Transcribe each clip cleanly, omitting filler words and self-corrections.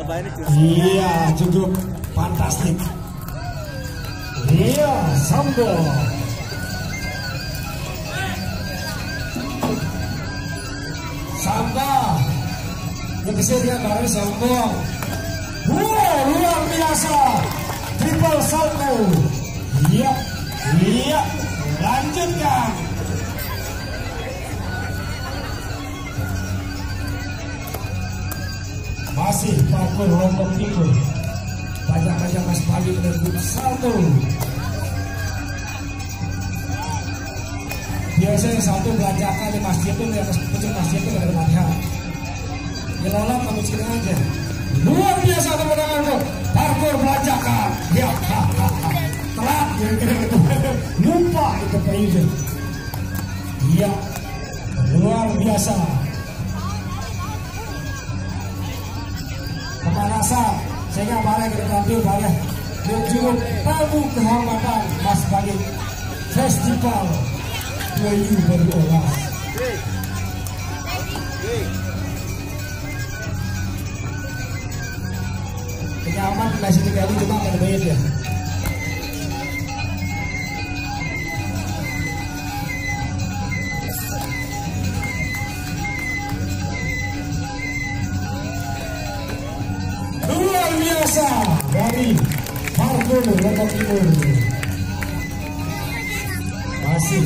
Iya, cukup fantastik. Iya, sambal. Sambal. Yang kesini baru sambal. Wow, luar biasa. Triple salto. Iya, iya. Lanjutkan. Masih parkour Lombok Timur. Banyak-banyak Mas Pagi menerbit salto. Biasanya salto belajakan di masjid itu, di atas pucuk masjid itu ada latihan. Ya lola kamu sini aja. Luar biasa teman-teman. Parkour belajakan. Ya, telat. Lupa itu pengen. Iya, luar biasa. Pemanasan sehingga barang kita tampil barang menunjukkan tamu kehormatan Mas Bagi Festival 2012. Kenyaman nasi tiga ini cuma pada bayar ya. Luar biasa dari parkour Lombok Timur. Masih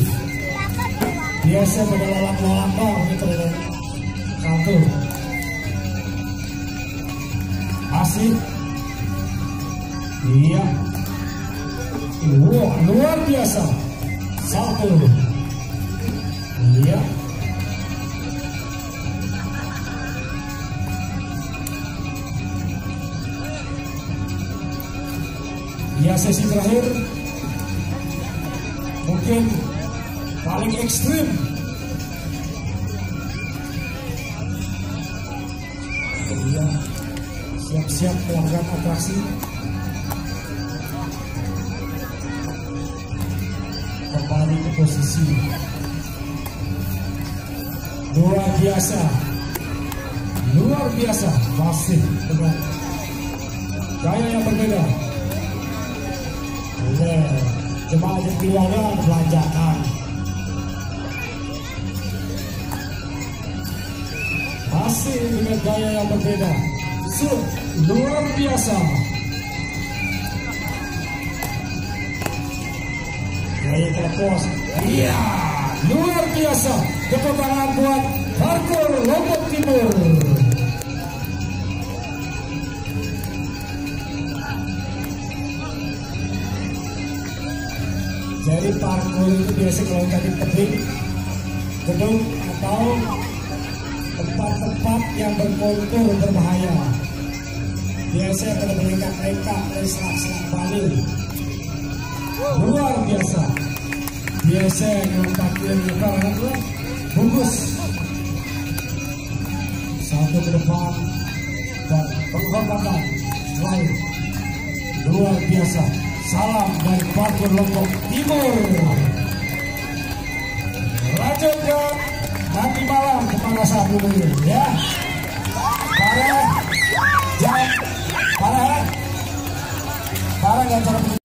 biasa pada lalap-lalap gitu satu. Masih iya. Wah, luar biasa. Satu. Iya. Ya, sesi terakhir mungkin paling ekstrim. Ya, siap-siap pelanggan atraksi. Kembali ke posisi. Luar biasa. Luar biasa. Masih dengan gaya yang berbeda. Jemaah keluarga belanjakan. Masih dengan gaya yang berbeda. Luar biasa. Gaya terpos. Iya, luar biasa. Tepuk tangan buat parkour Lombok Timur. Jadi parkour itu biasa kalau tadi tebing, gedung atau tempat-tempat yang berkontur berbahaya. Biasanya pada melengkap-lengkap dari selang-selang Bali. Luar biasa. Biasanya yang parkour yang itu bungkus satu ke depan dan penghormatan lain. Luar biasa. Salam dari parkour Lombok Timur. Lanjut ke nanti malam kepanasan dulu ya. Para yang cara